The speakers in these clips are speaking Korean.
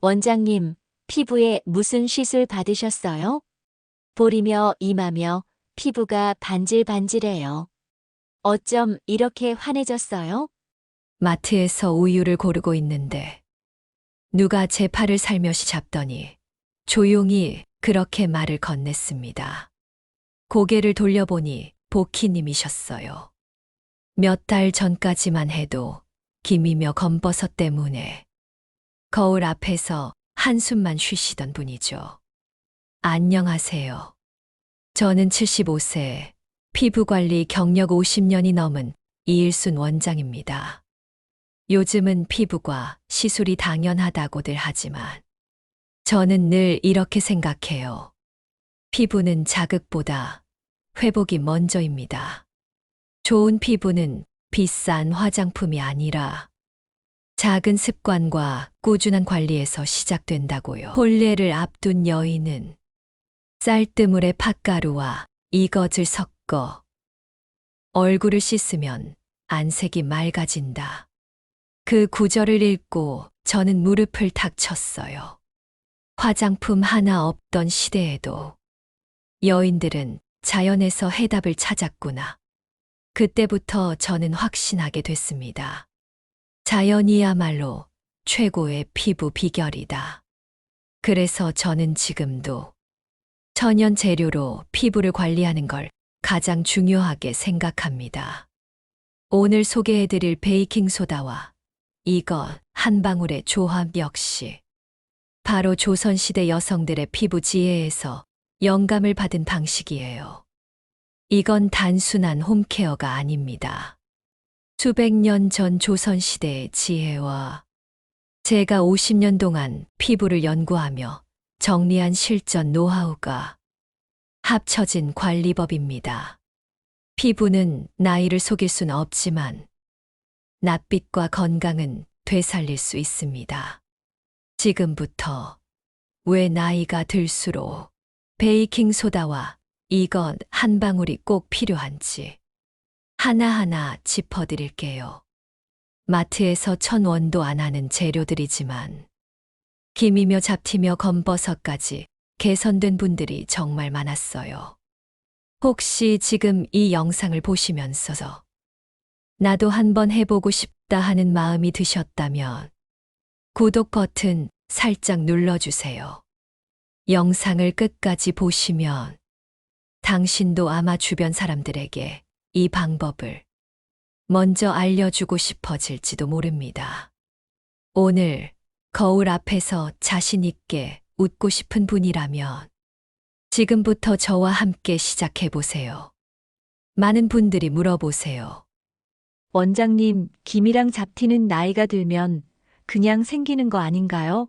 원장님, 피부에 무슨 시술 받으셨어요? 볼이며 이마며 피부가 반질반질해요. 어쩜 이렇게 환해졌어요? 마트에서 우유를 고르고 있는데 누가 제 팔을 살며시 잡더니 조용히 그렇게 말을 건넸습니다. 고개를 돌려보니 보키님이셨어요. 몇 달 전까지만 해도 김이며 검버섯 때문에 거울 앞에서 한숨만 쉬시던 분이죠. 안녕하세요. 저는 75세, 피부관리 경력 50년이 넘은 이일순 원장입니다. 요즘은 피부과 시술이 당연하다고들 하지만 저는 늘 이렇게 생각해요. 피부는 자극보다 회복이 먼저입니다. 좋은 피부는 비싼 화장품이 아니라 작은 습관과 꾸준한 관리에서 시작된다고요. 혼례를 앞둔 여인은 쌀뜨물에 팥가루와 이것을 섞어 얼굴을 씻으면 안색이 맑아진다. 그 구절을 읽고 저는 무릎을 탁 쳤어요. 화장품 하나 없던 시대에도 여인들은 자연에서 해답을 찾았구나. 그때부터 저는 확신하게 됐습니다. 자연이야말로 최고의 피부 비결이다. 그래서 저는 지금도 천연 재료로 피부를 관리하는 걸 가장 중요하게 생각합니다. 오늘 소개해드릴 베이킹소다와 이것 한 방울의 조합 역시 바로 조선시대 여성들의 피부 지혜에서 영감을 받은 방식이에요. 이건 단순한 홈케어가 아닙니다. 수백 년 전 조선시대의 지혜와 제가 50년 동안 피부를 연구하며 정리한 실전 노하우가 합쳐진 관리법입니다. 피부는 나이를 속일 수는 없지만 낯빛과 건강은 되살릴 수 있습니다. 지금부터 왜 나이가 들수록 베이킹소다와 이것 한 방울이 꼭 필요한지 하나하나 짚어드릴게요. 마트에서 1,000원도 안 하는 재료들이지만 김이며 잡티며 검버섯까지 개선된 분들이 정말 많았어요. 혹시 지금 이 영상을 보시면서 나도 한번 해보고 싶다 하는 마음이 드셨다면 구독 버튼 살짝 눌러주세요. 영상을 끝까지 보시면 당신도 아마 주변 사람들에게 이 방법을 먼저 알려주고 싶어질지도 모릅니다. 오늘 거울 앞에서 자신 있게 웃고 싶은 분이라면 지금부터 저와 함께 시작해보세요. 많은 분들이 물어보세요. 원장님, 김이랑 잡티는 나이가 들면 그냥 생기는 거 아닌가요?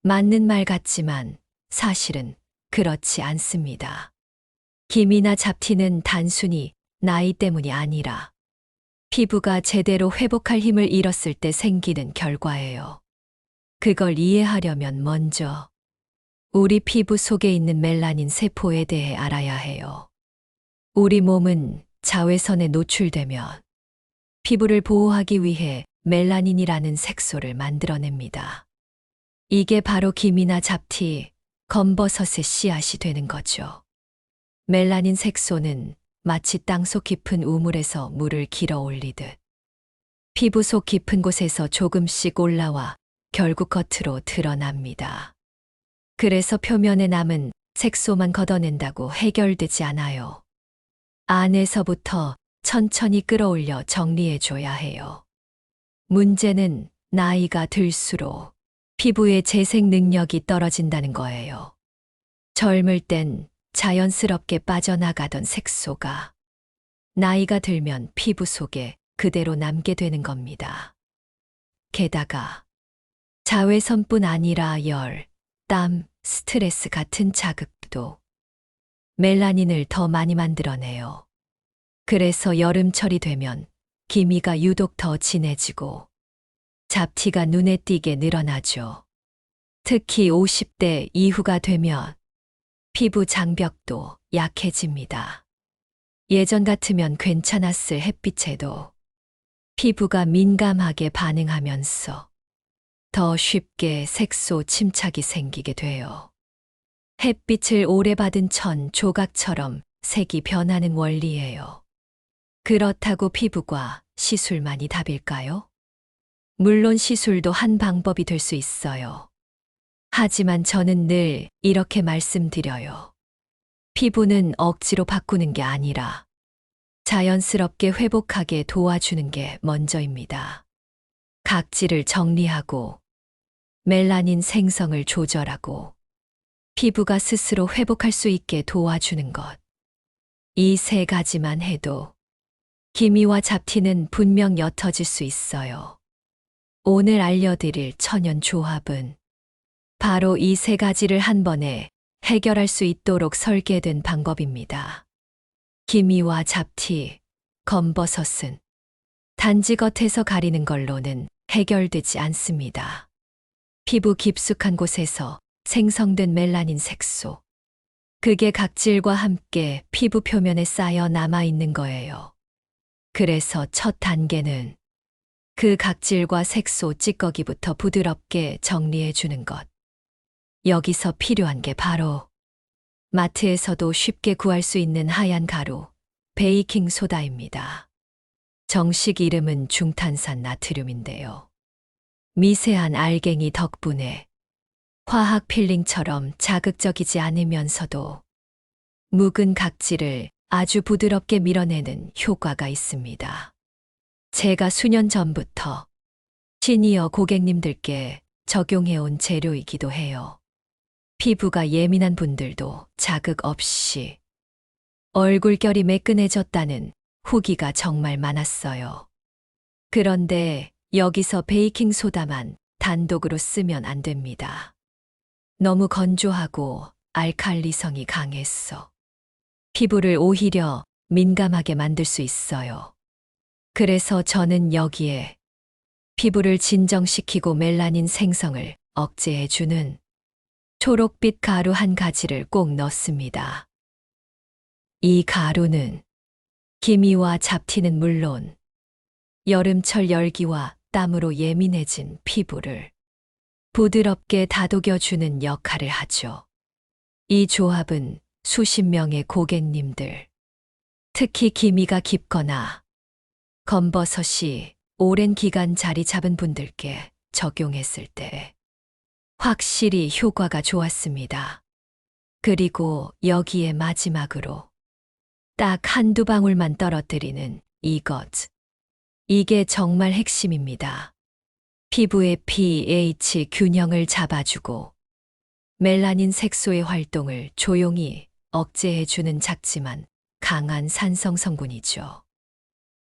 맞는 말 같지만 사실은 그렇지 않습니다. 김이나 잡티는 단순히 나이 때문이 아니라 피부가 제대로 회복할 힘을 잃었을 때 생기는 결과예요. 그걸 이해하려면 먼저 우리 피부 속에 있는 멜라닌 세포에 대해 알아야 해요. 우리 몸은 자외선에 노출되면 피부를 보호하기 위해 멜라닌이라는 색소를 만들어냅니다. 이게 바로 김이나 잡티, 검버섯의 씨앗이 되는 거죠. 멜라닌 색소는 마치 땅속 깊은 우물에서 물을 길어 올리듯 피부 속 깊은 곳에서 조금씩 올라와 결국 겉으로 드러납니다. 그래서 표면에 남은 색소만 걷어낸다고 해결되지 않아요. 안에서부터 천천히 끌어올려 정리해줘야 해요. 문제는 나이가 들수록 피부의 재생 능력이 떨어진다는 거예요. 젊을 땐 자연스럽게 빠져나가던 색소가 나이가 들면 피부 속에 그대로 남게 되는 겁니다. 게다가 자외선뿐 아니라 열, 땀, 스트레스 같은 자극도 멜라닌을 더 많이 만들어내요. 그래서 여름철이 되면 기미가 유독 더 진해지고 잡티가 눈에 띄게 늘어나죠. 특히 50대 이후가 되면 피부 장벽도 약해집니다. 예전 같으면 괜찮았을 햇빛에도 피부가 민감하게 반응하면서 더 쉽게 색소 침착이 생기게 돼요. 햇빛을 오래 받은 천 조각처럼 색이 변하는 원리예요. 그렇다고 피부과 시술만이 답일까요? 물론 시술도 한 방법이 될 수 있어요. 하지만 저는 늘 이렇게 말씀드려요. 피부는 억지로 바꾸는 게 아니라 자연스럽게 회복하게 도와주는 게 먼저입니다. 각질을 정리하고 멜라닌 생성을 조절하고 피부가 스스로 회복할 수 있게 도와주는 것. 이 세 가지만 해도 기미와 잡티는 분명 옅어질 수 있어요. 오늘 알려드릴 천연 조합은 바로 이 세 가지를 한 번에 해결할 수 있도록 설계된 방법입니다. 기미와 잡티, 검버섯은 단지 겉에서 가리는 걸로는 해결되지 않습니다. 피부 깊숙한 곳에서 생성된 멜라닌 색소. 그게 각질과 함께 피부 표면에 쌓여 남아 있는 거예요. 그래서 첫 단계는 그 각질과 색소 찌꺼기부터 부드럽게 정리해 주는 것. 여기서 필요한 게 바로 마트에서도 쉽게 구할 수 있는 하얀 가루, 베이킹 소다입니다. 정식 이름은 중탄산 나트륨인데요. 미세한 알갱이 덕분에 화학 필링처럼 자극적이지 않으면서도 묵은 각질을 아주 부드럽게 밀어내는 효과가 있습니다. 제가 수년 전부터 시니어 고객님들께 적용해온 재료이기도 해요. 피부가 예민한 분들도 자극 없이 얼굴결이 매끈해졌다는 후기가 정말 많았어요. 그런데 여기서 베이킹소다만 단독으로 쓰면 안 됩니다. 너무 건조하고 알칼리성이 강해서 피부를 오히려 민감하게 만들 수 있어요. 그래서 저는 여기에 피부를 진정시키고 멜라닌 생성을 억제해주는 초록빛 가루 한 가지를 꼭 넣습니다. 이 가루는 기미와 잡티는 물론 여름철 열기와 땀으로 예민해진 피부를 부드럽게 다독여주는 역할을 하죠. 이 조합은 수십 명의 고객님들, 특히 기미가 깊거나 검버섯이 오랜 기간 자리 잡은 분들께 적용했을 때 확실히 효과가 좋았습니다. 그리고 여기에 마지막으로 딱 한두 방울만 떨어뜨리는 이것. 이게 정말 핵심입니다. 피부의 pH 균형을 잡아주고 멜라닌 색소의 활동을 조용히 억제해주는 작지만 강한 산성 성분이죠.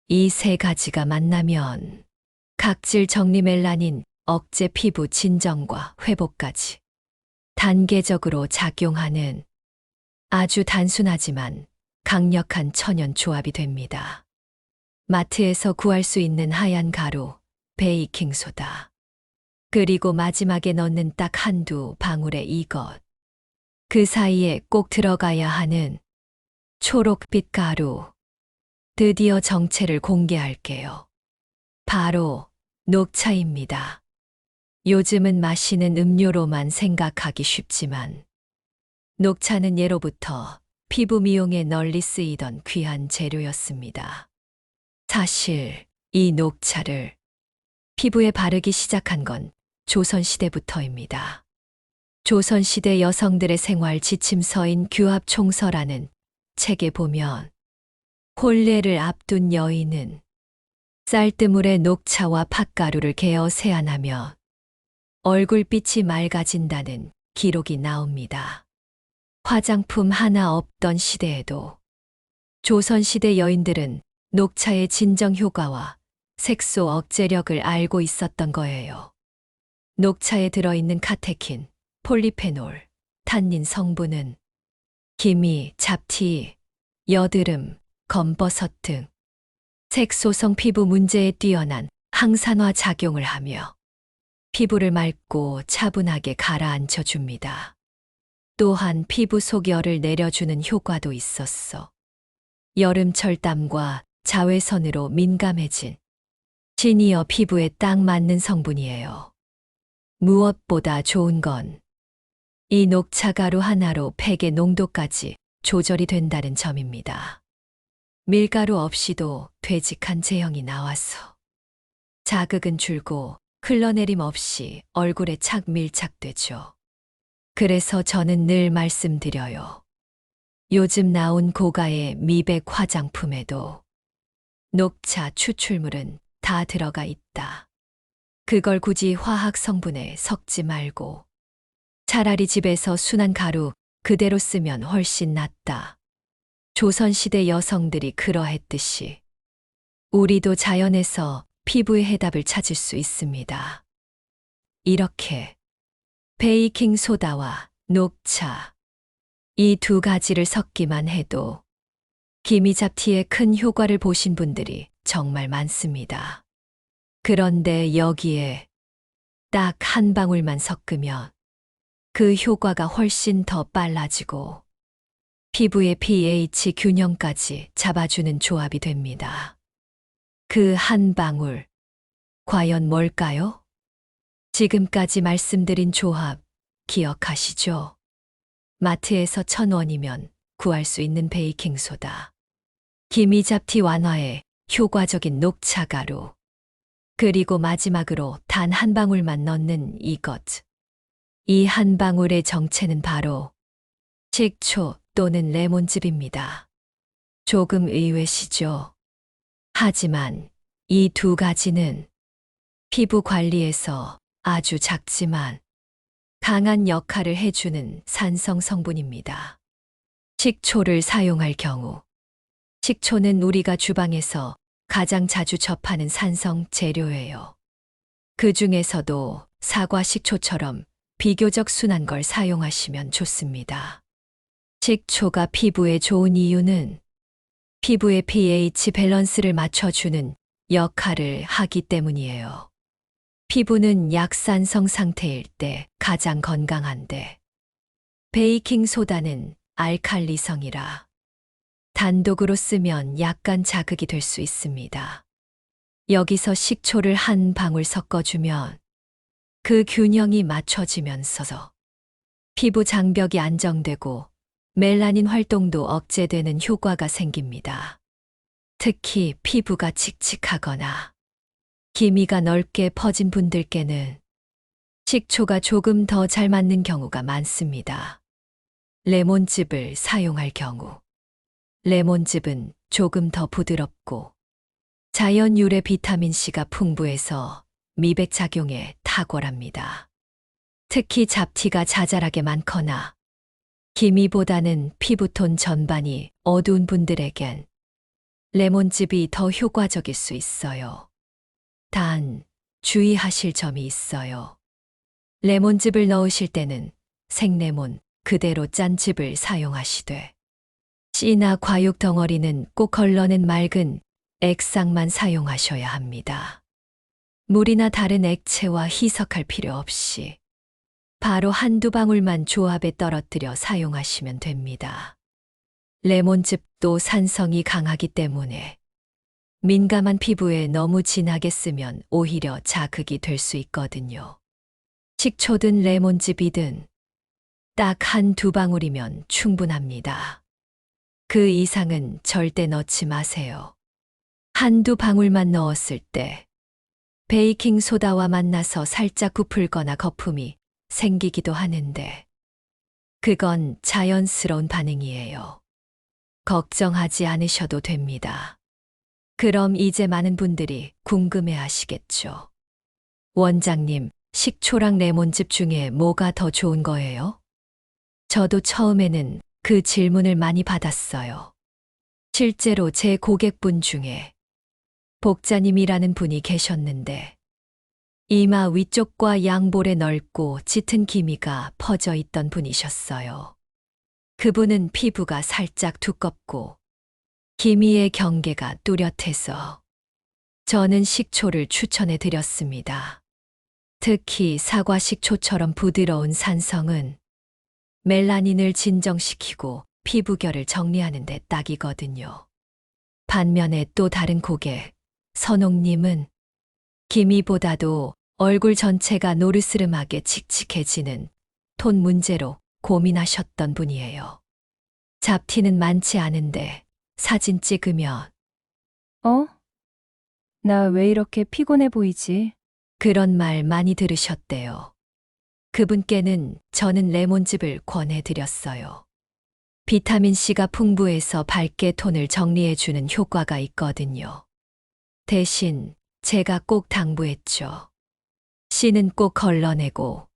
이 세 가지가 만나면 각질 정리 멜라닌 억제 피부 진정과 회복까지 단계적으로 작용하는 아주 단순하지만 강력한 천연 조합이 됩니다. 마트에서 구할 수 있는 하얀 가루, 베이킹소다. 그리고 마지막에 넣는 딱 한두 방울의 이것. 그 사이에 꼭 들어가야 하는 초록빛 가루. 드디어 정체를 공개할게요. 바로 녹차입니다. 요즘은 마시는 음료로만 생각하기 쉽지만 녹차는 예로부터 피부 미용에 널리 쓰이던 귀한 재료였습니다. 사실 이 녹차를 피부에 바르기 시작한 건 조선시대부터입니다. 조선시대 여성들의 생활 지침서인 규합총서라는 책에 보면 혼례를 앞둔 여인은 쌀뜨물에 녹차와 팥가루를 개어 세안하며 얼굴빛이 맑아진다는 기록이 나옵니다. 화장품 하나 없던 시대에도 조선시대 여인들은 녹차의 진정 효과와 색소 억제력을 알고 있었던 거예요. 녹차에 들어있는 카테킨, 폴리페놀, 탄닌 성분은 기미, 잡티, 여드름, 검버섯 등 색소성 피부 문제에 뛰어난 항산화 작용을 하며 피부를 맑고 차분하게 가라앉혀 줍니다. 또한 피부 속 열을 내려주는 효과도 있었어. 여름철 땀과 자외선으로 민감해진 시니어 피부에 딱 맞는 성분이에요. 무엇보다 좋은 건 이 녹차가루 하나로 팩의 농도까지 조절이 된다는 점입니다. 밀가루 없이도 되직한 제형이 나와서 자극은 줄고 흘러내림 없이 얼굴에 착 밀착되죠. 그래서 저는 늘 말씀드려요. 요즘 나온 고가의 미백 화장품에도 녹차 추출물은 다 들어가 있다. 그걸 굳이 화학 성분에 섞지 말고 차라리 집에서 순한 가루 그대로 쓰면 훨씬 낫다. 조선시대 여성들이 그러했듯이 우리도 자연에서 피부의 해답을 찾을 수 있습니다. 이렇게 베이킹 소다와 녹차 이 두 가지를 섞기만 해도 기미잡티의 큰 효과를 보신 분들이 정말 많습니다. 그런데 여기에 딱 한 방울만 섞으면 그 효과가 훨씬 더 빨라지고 피부의 pH 균형까지 잡아주는 조합이 됩니다. 그 한 방울, 과연 뭘까요? 지금까지 말씀드린 조합 기억하시죠? 마트에서 1,000원이면 구할 수 있는 베이킹소다. 기미잡티 완화에 효과적인 녹차가루. 그리고 마지막으로 단 한 방울만 넣는 이것. 이 한 방울의 정체는 바로 식초 또는 레몬즙입니다. 조금 의외시죠? 하지만 이 두 가지는 피부 관리에서 아주 작지만 강한 역할을 해주는 산성 성분입니다. 식초를 사용할 경우 식초는 우리가 주방에서 가장 자주 접하는 산성 재료예요. 그 중에서도 사과 식초처럼 비교적 순한 걸 사용하시면 좋습니다. 식초가 피부에 좋은 이유는 피부의 pH 밸런스를 맞춰주는 역할을 하기 때문이에요. 피부는 약산성 상태일 때 가장 건강한데 베이킹 소다는 알칼리성이라 단독으로 쓰면 약간 자극이 될 수 있습니다. 여기서 식초를 한 방울 섞어주면 그 균형이 맞춰지면서 피부 장벽이 안정되고 멜라닌 활동도 억제되는 효과가 생깁니다. 특히 피부가 칙칙하거나 기미가 넓게 퍼진 분들께는 식초가 조금 더 잘 맞는 경우가 많습니다. 레몬즙을 사용할 경우 레몬즙은 조금 더 부드럽고 자연 유래 비타민C가 풍부해서 미백 작용에 탁월합니다. 특히 잡티가 자잘하게 많거나 기미보다는 피부톤 전반이 어두운 분들에겐 레몬즙이 더 효과적일 수 있어요. 단, 주의하실 점이 있어요. 레몬즙을 넣으실 때는 생레몬 그대로 짠 즙을 사용하시되 씨나 과육 덩어리는 꼭 걸러낸 맑은 액상만 사용하셔야 합니다. 물이나 다른 액체와 희석할 필요 없이 바로 한두 방울만 조합에 떨어뜨려 사용하시면 됩니다. 레몬즙도 산성이 강하기 때문에 민감한 피부에 너무 진하게 쓰면 오히려 자극이 될 수 있거든요. 식초든 레몬즙이든 딱 한두 방울이면 충분합니다. 그 이상은 절대 넣지 마세요. 한두 방울만 넣었을 때 베이킹 소다와 만나서 살짝 부풀거나 거품이 생기기도 하는데 그건 자연스러운 반응이에요. 걱정하지 않으셔도 됩니다. 그럼 이제 많은 분들이 궁금해 하시겠죠. 원장님, 식초랑 레몬즙 중에 뭐가 더 좋은 거예요? 저도 처음에는 그 질문을 많이 받았어요. 실제로 제 고객분 중에 복자님이라는 분이 계셨는데 이마 위쪽과 양볼에 넓고 짙은 기미가 퍼져 있던 분이셨어요. 그분은 피부가 살짝 두껍고 기미의 경계가 뚜렷해서 저는 식초를 추천해 드렸습니다. 특히 사과 식초처럼 부드러운 산성은 멜라닌을 진정시키고 피부결을 정리하는 데 딱이거든요. 반면에 또 다른 고객, 선옥님은 기미보다도 얼굴 전체가 노르스름하게 칙칙해지는 톤 문제로 고민하셨던 분이에요. 잡티는 많지 않은데 사진 찍으면 어? 나 왜 이렇게 피곤해 보이지? 그런 말 많이 들으셨대요. 그분께는 저는 레몬즙을 권해드렸어요. 비타민C가 풍부해서 밝게 톤을 정리해주는 효과가 있거든요. 대신 제가 꼭 당부했죠. C는 꼭 걸러내고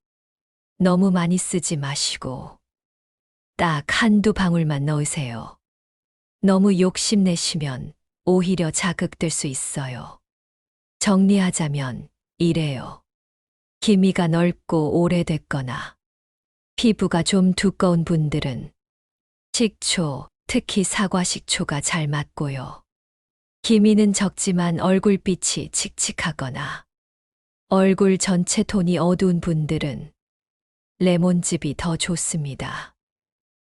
너무 많이 쓰지 마시고 딱 한두 방울만 넣으세요. 너무 욕심내시면 오히려 자극될 수 있어요. 정리하자면 이래요. 기미가 넓고 오래됐거나 피부가 좀 두꺼운 분들은 식초, 특히 사과 식초가 잘 맞고요. 기미는 적지만 얼굴빛이 칙칙하거나 얼굴 전체 톤이 어두운 분들은 레몬즙이 더 좋습니다.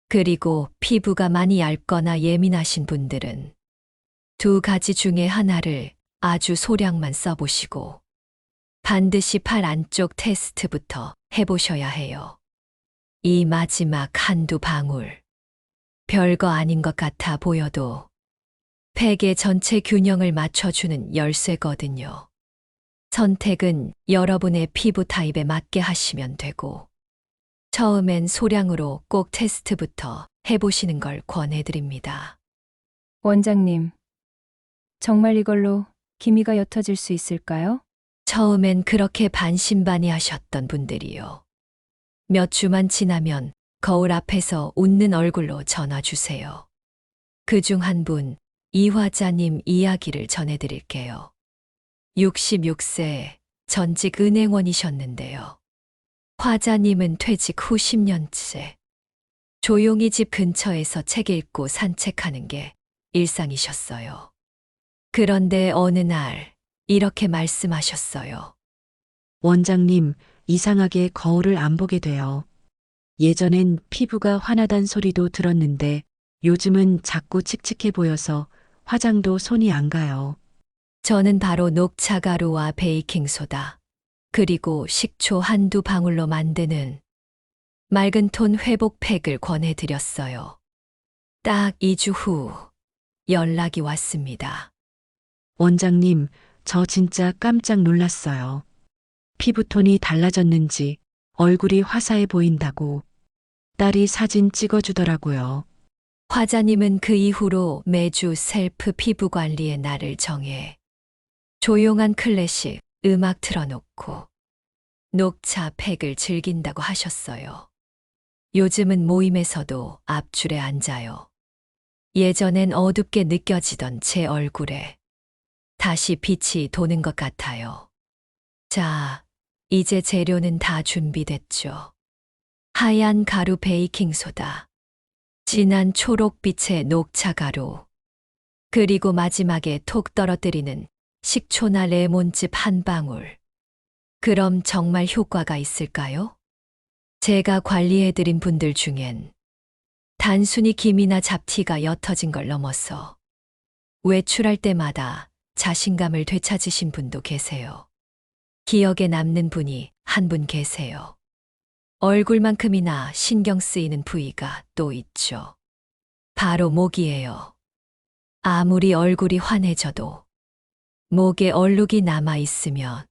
그리고 피부가 많이 얇거나 예민하신 분들은 두 가지 중에 하나를 아주 소량만 써보시고 반드시 팔 안쪽 테스트부터 해보셔야 해요. 이 마지막 한두 방울. 별거 아닌 것 같아 보여도 팩의 전체 균형을 맞춰주는 열쇠거든요. 선택은 여러분의 피부 타입에 맞게 하시면 되고, 처음엔 소량으로 꼭 테스트부터 해보시는 걸 권해드립니다. 원장님, 정말 이걸로 기미가 옅어질 수 있을까요? 처음엔 그렇게 반신반의하셨던 분들이요. 몇 주만 지나면 거울 앞에서 웃는 얼굴로 전화 주세요. 그중 한 분, 이화자님 이야기를 전해드릴게요. 66세 전직 은행원이셨는데요. 화자님은 퇴직 후 10년째 조용히 집 근처에서 책 읽고 산책하는 게 일상이셨어요. 그런데 어느 날 이렇게 말씀하셨어요. 원장님, 이상하게 거울을 안 보게 돼요. 예전엔 피부가 환하단 소리도 들었는데 요즘은 자꾸 칙칙해 보여서 화장도 손이 안 가요. 저는 바로 녹차가루와 베이킹소다, 그리고 식초 한두 방울로 만드는 맑은 톤 회복팩을 권해드렸어요. 딱 2주 후 연락이 왔습니다. 원장님, 저 진짜 깜짝 놀랐어요. 피부톤이 달라졌는지 얼굴이 화사해 보인다고 딸이 사진 찍어주더라고요. 화자님은 그 이후로 매주 셀프 피부 관리의 날을 정해 조용한 클래식 음악 틀어놓고 녹차 팩을 즐긴다고 하셨어요. 요즘은 모임에서도 앞줄에 앉아요. 예전엔 어둡게 느껴지던 제 얼굴에 다시 빛이 도는 것 같아요. 자, 이제 재료는 다 준비됐죠. 하얀 가루 베이킹소다, 진한 초록빛의 녹차가루, 그리고 마지막에 톡 떨어뜨리는 식초나 레몬즙 한 방울. 그럼 정말 효과가 있을까요? 제가 관리해드린 분들 중엔 단순히 기미나 잡티가 옅어진 걸 넘어서 외출할 때마다 자신감을 되찾으신 분도 계세요. 기억에 남는 분이 한 분 계세요. 얼굴만큼이나 신경 쓰이는 부위가 또 있죠. 바로 목이에요. 아무리 얼굴이 환해져도 목에 얼룩이 남아 있으면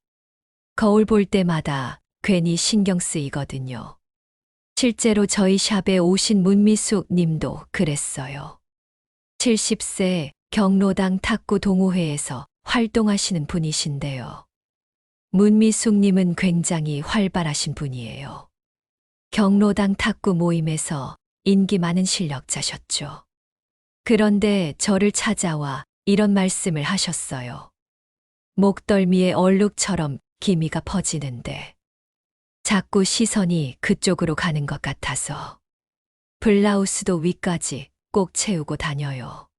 거울 볼 때마다 괜히 신경 쓰이거든요. 실제로 저희 샵에 오신 문미숙 님도 그랬어요. 70세 경로당 탁구 동호회에서 활동하시는 분이신데요. 문미숙 님은 굉장히 활발하신 분이에요. 경로당 탁구 모임에서 인기 많은 실력자셨죠. 그런데 저를 찾아와 이런 말씀을 하셨어요. 목덜미에 얼룩처럼 기미가 퍼지는데 자꾸 시선이 그쪽으로 가는 것 같아서 블라우스도 위까지 꼭 채우고 다녀요.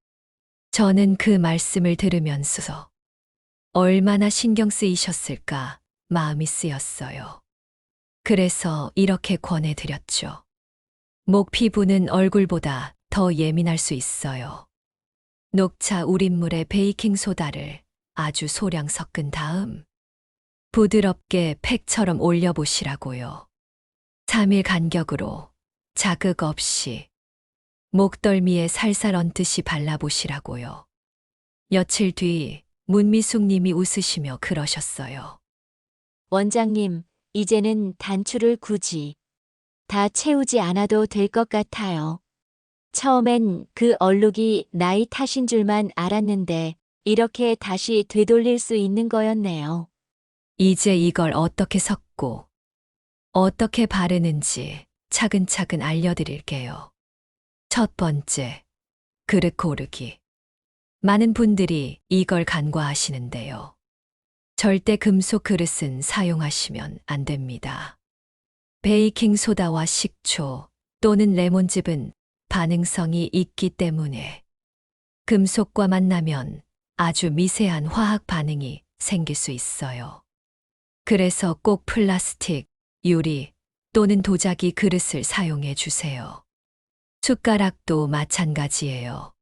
저는 그 말씀을 들으면서 얼마나 신경 쓰이셨을까 마음이 쓰였어요. 그래서 이렇게 권해드렸죠. 목 피부는 얼굴보다 더 예민할 수 있어요. 녹차 우린물에 베이킹소다를 아주 소량 섞은 다음 부드럽게 팩처럼 올려보시라고요. 3일 간격으로 자극 없이 목덜미에 살살 얹듯이 발라보시라고요. 며칠 뒤 문미숙 님이 웃으시며 그러셨어요. 원장님, 이제는 단추를 굳이 다 채우지 않아도 될 것 같아요. 처음엔 그 얼룩이 나이 탓인 줄만 알았는데 이렇게 다시 되돌릴 수 있는 거였네요. 이제 이걸 어떻게 섞고 어떻게 바르는지 차근차근 알려드릴게요. 첫 번째, 그릇 고르기. 많은 분들이 이걸 간과하시는데요. 절대 금속 그릇은 사용하시면 안 됩니다. 베이킹소다와 식초 또는 레몬즙은 반응성이 있기 때문에 금속과 만나면 아주 미세한 화학 반응이 생길 수 있어요. 그래서 꼭 플라스틱, 유리 또는 도자기 그릇을 사용해 주세요. 숟가락도 마찬가지예요.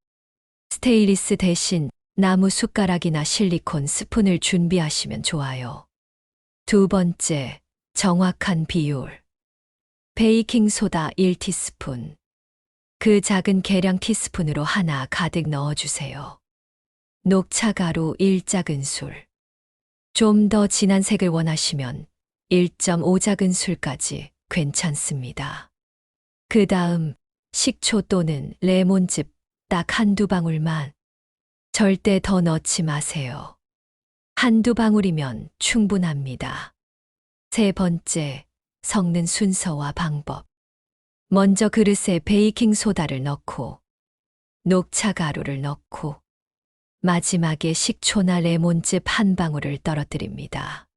스테인리스 대신 나무 숟가락이나 실리콘 스푼을 준비하시면 좋아요. 두 번째, 정확한 비율. 베이킹소다 1티스푼. 그 작은 계량 티스푼으로 하나 가득 넣어주세요. 녹차가루 1작은술. 좀 더 진한 색을 원하시면 1.5작은술까지 괜찮습니다. 그 다음 식초 또는 레몬즙 딱 한두 방울만. 절대 더 넣지 마세요. 한두 방울이면 충분합니다. 세 번째, 섞는 순서와 방법. 먼저 그릇에 베이킹소다를 넣고, 녹차가루를 넣고, 마지막에 식초나 레몬즙 한 방울을 떨어뜨립니다.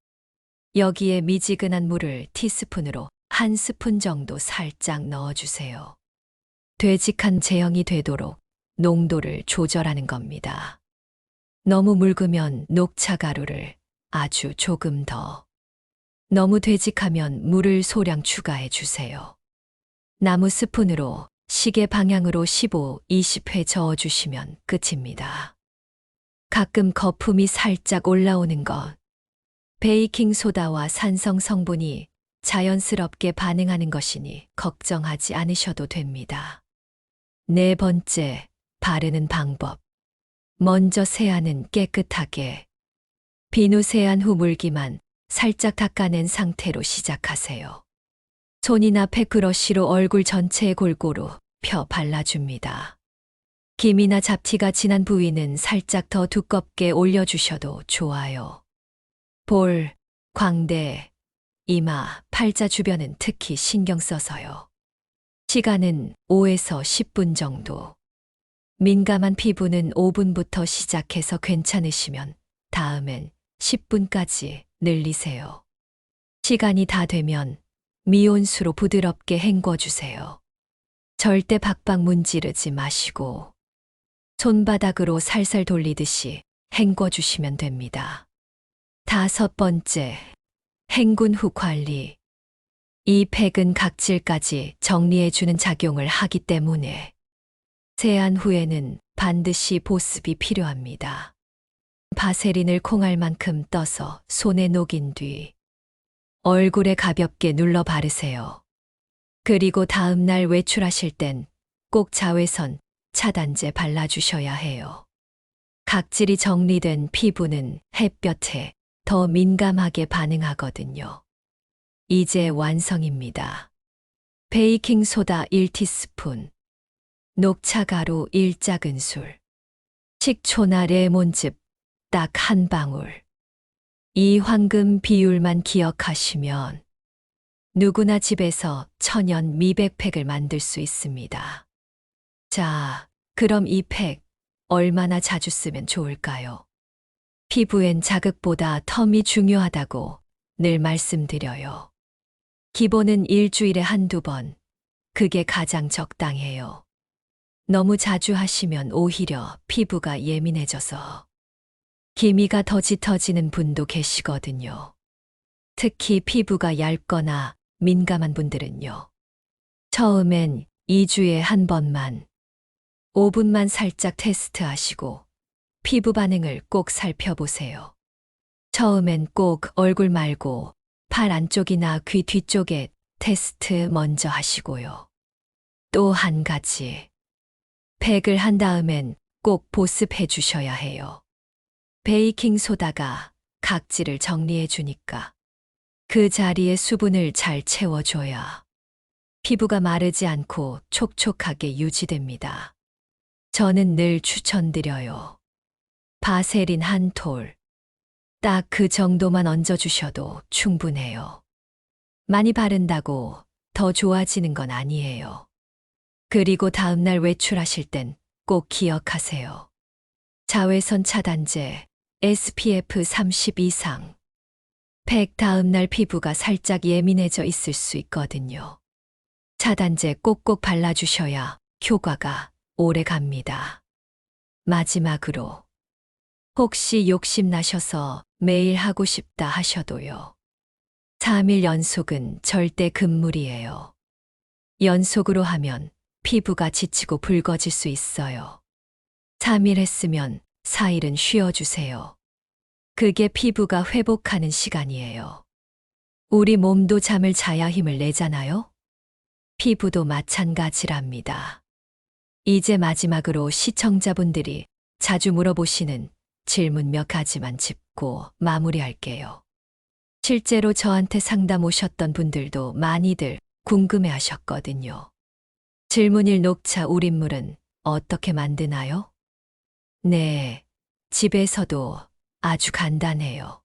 여기에 미지근한 물을 티스푼으로 1스푼 정도 살짝 넣어주세요. 되직한 제형이 되도록 농도를 조절하는 겁니다. 너무 묽으면 녹차가루를 아주 조금 더, 너무 되직하면 물을 소량 추가해 주세요. 나무 스푼으로 시계 방향으로 15, 20회 저어주시면 끝입니다. 가끔 거품이 살짝 올라오는 것, 베이킹소다와 산성 성분이 자연스럽게 반응하는 것이니 걱정하지 않으셔도 됩니다. 네 번째, 바르는 방법. 먼저 세안은 깨끗하게, 비누 세안 후 물기만 살짝 닦아낸 상태로 시작하세요. 손이나 팩브러쉬로 얼굴 전체에 골고루 펴 발라줍니다. 김이나 잡티가 진한 부위는 살짝 더 두껍게 올려주셔도 좋아요. 볼, 광대, 이마, 팔자 주변은 특히 신경 써서요. 시간은 5에서 10분 정도. 민감한 피부는 5분부터 시작해서 괜찮으시면 다음엔 10분까지 늘리세요. 시간이 다 되면 미온수로 부드럽게 헹궈주세요. 절대 박박 문지르지 마시고 손바닥으로 살살 돌리듯이 헹궈주시면 됩니다. 다섯 번째, 헹군 후 관리. 이 팩은 각질까지 정리해주는 작용을 하기 때문에 세안 후에는 반드시 보습이 필요합니다. 바세린을 콩알만큼 떠서 손에 녹인 뒤 얼굴에 가볍게 눌러 바르세요. 그리고 다음 날 외출하실 땐 꼭 자외선 차단제 발라주셔야 해요. 각질이 정리된 피부는 햇볕에 더 민감하게 반응하거든요. 이제 완성입니다. 베이킹소다 1티스푼, 녹차가루 1작은술, 식초나 레몬즙 딱 한 방울. 이 황금 비율만 기억하시면 누구나 집에서 천연 미백팩을 만들 수 있습니다. 자, 그럼 이 팩 얼마나 자주 쓰면 좋을까요? 피부엔 자극보다 텀이 중요하다고 늘 말씀드려요. 기본은 일주일에 한두 번, 그게 가장 적당해요. 너무 자주 하시면 오히려 피부가 예민해져서 기미가 더 짙어지는 분도 계시거든요. 특히 피부가 얇거나 민감한 분들은요. 처음엔 2주에 한 번만, 5분만 살짝 테스트하시고 피부 반응을 꼭 살펴보세요. 처음엔 꼭 얼굴 말고 팔 안쪽이나 귀 뒤쪽에 테스트 먼저 하시고요. 또 한 가지. 팩을 한 다음엔 꼭 보습해 주셔야 해요. 베이킹소다가 각질을 정리해 주니까 그 자리에 수분을 잘 채워줘야 피부가 마르지 않고 촉촉하게 유지됩니다. 저는 늘 추천드려요. 바세린 한 톨. 딱 그 정도만 얹어주셔도 충분해요. 많이 바른다고 더 좋아지는 건 아니에요. 그리고 다음날 외출하실 땐 꼭 기억하세요. 자외선 차단제 SPF 30 이상. 팩 다음날 피부가 살짝 예민해져 있을 수 있거든요. 차단제 꼭꼭 발라주셔야 효과가 오래 갑니다. 마지막으로 혹시 욕심나셔서 매일 하고 싶다 하셔도요. 3일 연속은 절대 금물이에요. 연속으로 하면 피부가 지치고 붉어질 수 있어요. 3일 했으면 4일은 쉬어주세요. 그게 피부가 회복하는 시간이에요. 우리 몸도 잠을 자야 힘을 내잖아요? 피부도 마찬가지랍니다. 이제 마지막으로 시청자분들이 자주 물어보시는 질문 몇 가지만 짚고 마무리할게요. 실제로 저한테 상담 오셨던 분들도 많이들 궁금해 하셨거든요. 질문 1: 녹차 우린물은 어떻게 만드나요? 네, 집에서도 아주 간단해요.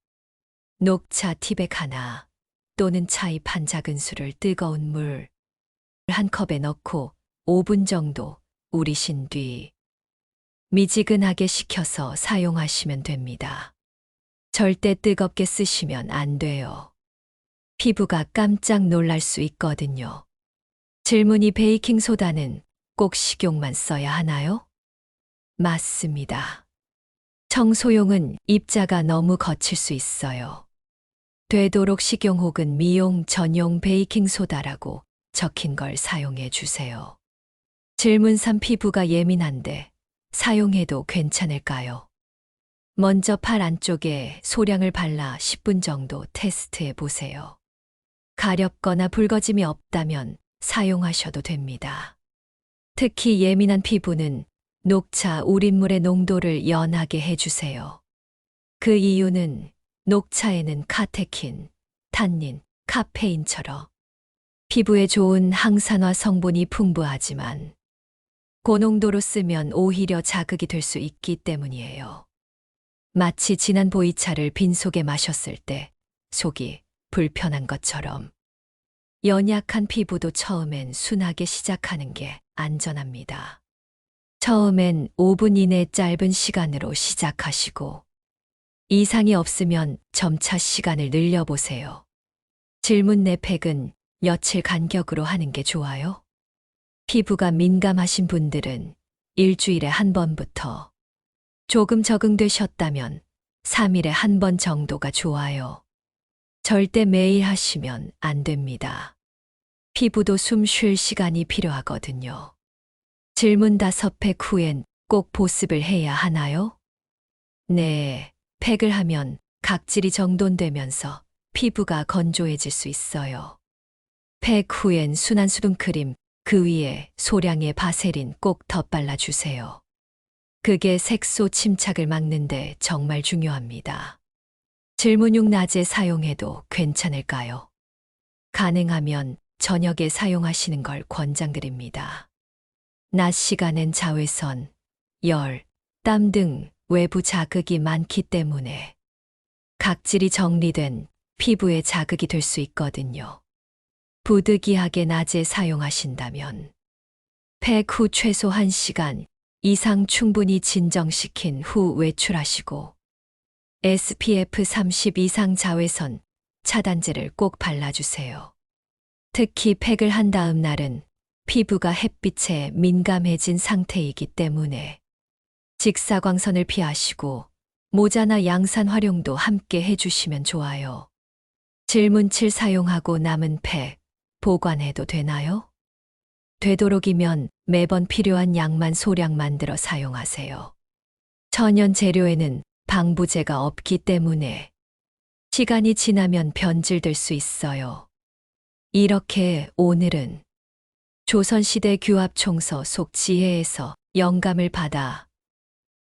녹차 티백 하나 또는 차잎 한 작은술을 뜨거운 물 한 컵에 넣고 5분 정도 우리신 뒤 미지근하게 식혀서 사용하시면 됩니다. 절대 뜨겁게 쓰시면 안 돼요. 피부가 깜짝 놀랄 수 있거든요. 질문이 베이킹소다는 꼭 식용만 써야 하나요? 맞습니다. 청소용은 입자가 너무 거칠 수 있어요. 되도록 식용 혹은 미용 전용 베이킹소다라고 적힌 걸 사용해 주세요. 질문 3: 피부가 예민한데 사용해도 괜찮을까요? 먼저 팔 안쪽에 소량을 발라 10분 정도 테스트해 보세요. 가렵거나 붉어짐이 없다면 사용하셔도 됩니다. 특히 예민한 피부는 녹차 우린물의 농도를 연하게 해주세요. 그 이유는 녹차에는 카테킨, 탄닌, 카페인처럼 피부에 좋은 항산화 성분이 풍부하지만 고농도로 쓰면 오히려 자극이 될 수 있기 때문이에요. 마치 진한 보이차를 빈속에 마셨을 때 속이 불편한 것처럼 연약한 피부도 처음엔 순하게 시작하는 게 안전합니다. 처음엔 5분 이내 짧은 시간으로 시작하시고 이상이 없으면 점차 시간을 늘려보세요. 질문 4: 팩은 며칠 간격으로 하는 게 좋아요? 피부가 민감하신 분들은 일주일에 한 번부터 조금 적응되셨다면 3일에 한 번 정도가 좋아요. 절대 매일 하시면 안 됩니다. 피부도 숨 쉴 시간이 필요하거든요. 질문 5: 팩 후엔 꼭 보습을 해야 하나요? 네, 팩을 하면 각질이 정돈되면서 피부가 건조해질 수 있어요. 팩 후엔 순한 수분크림, 그 위에 소량의 바세린 꼭 덧발라 주세요. 그게 색소 침착을 막는데 정말 중요합니다. 질문 6: 낮에 사용해도 괜찮을까요? 가능하면 저녁에 사용하시는 걸 권장드립니다. 낮 시간엔 자외선, 열, 땀 등 외부 자극이 많기 때문에 각질이 정리된 피부에 자극이 될 수 있거든요. 부득이하게 낮에 사용하신다면 팩 후 최소 1시간 이상 충분히 진정시킨 후 외출하시고 SPF 30 이상 자외선 차단제를 꼭 발라주세요. 특히 팩을 한 다음 날은 피부가 햇빛에 민감해진 상태이기 때문에 직사광선을 피하시고 모자나 양산 활용도 함께 해주시면 좋아요. 질문 7: 사용하고 남은 팩 보관해도 되나요? 되도록이면 매번 필요한 양만 소량 만들어 사용하세요. 천연 재료에는 방부제가 없기 때문에 시간이 지나면 변질될 수 있어요. 이렇게 오늘은 조선시대 규합총서 속 지혜에서 영감을 받아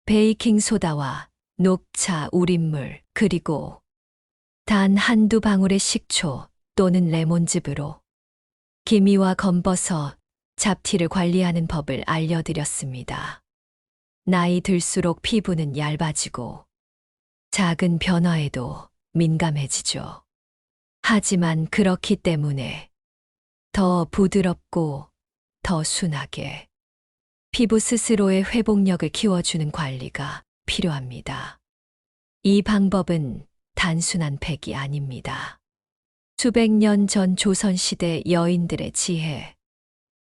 베이킹소다와 녹차, 우린물, 그리고 단 한두 방울의 식초 또는 레몬즙으로 기미와 검버섯, 잡티를 관리하는 법을 알려드렸습니다. 나이 들수록 피부는 얇아지고 작은 변화에도 민감해지죠. 하지만 그렇기 때문에 더 부드럽고 더 순하게 피부 스스로의 회복력을 키워주는 관리가 필요합니다. 이 방법은 단순한 팩이 아닙니다. 수백 년 전 조선시대 여인들의 지혜,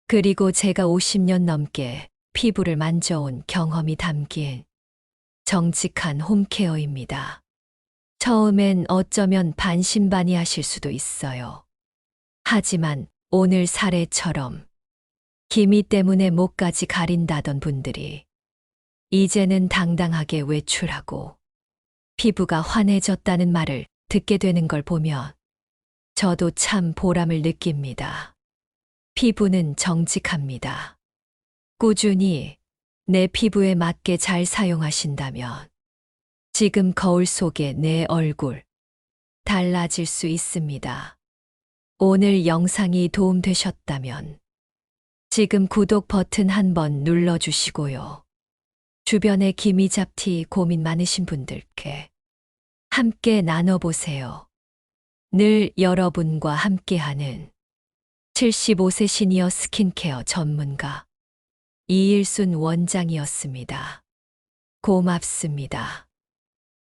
그리고 제가 50년 넘게 피부를 만져온 경험이 담긴 정직한 홈케어입니다. 처음엔 어쩌면 반신반의하실 수도 있어요. 하지만 오늘 사례처럼 기미 때문에 목까지 가린다던 분들이 이제는 당당하게 외출하고 피부가 환해졌다는 말을 듣게 되는 걸 보면 저도 참 보람을 느낍니다. 피부는 정직합니다. 꾸준히 내 피부에 맞게 잘 사용하신다면 지금 거울 속에 내 얼굴 달라질 수 있습니다. 오늘 영상이 도움되셨다면 지금 구독 버튼 한번 눌러주시고요. 주변에 기미 잡티 고민 많으신 분들께 함께 나눠보세요. 늘 여러분과 함께하는 75세 시니어 스킨케어 전문가 이일순 원장이었습니다. 고맙습니다.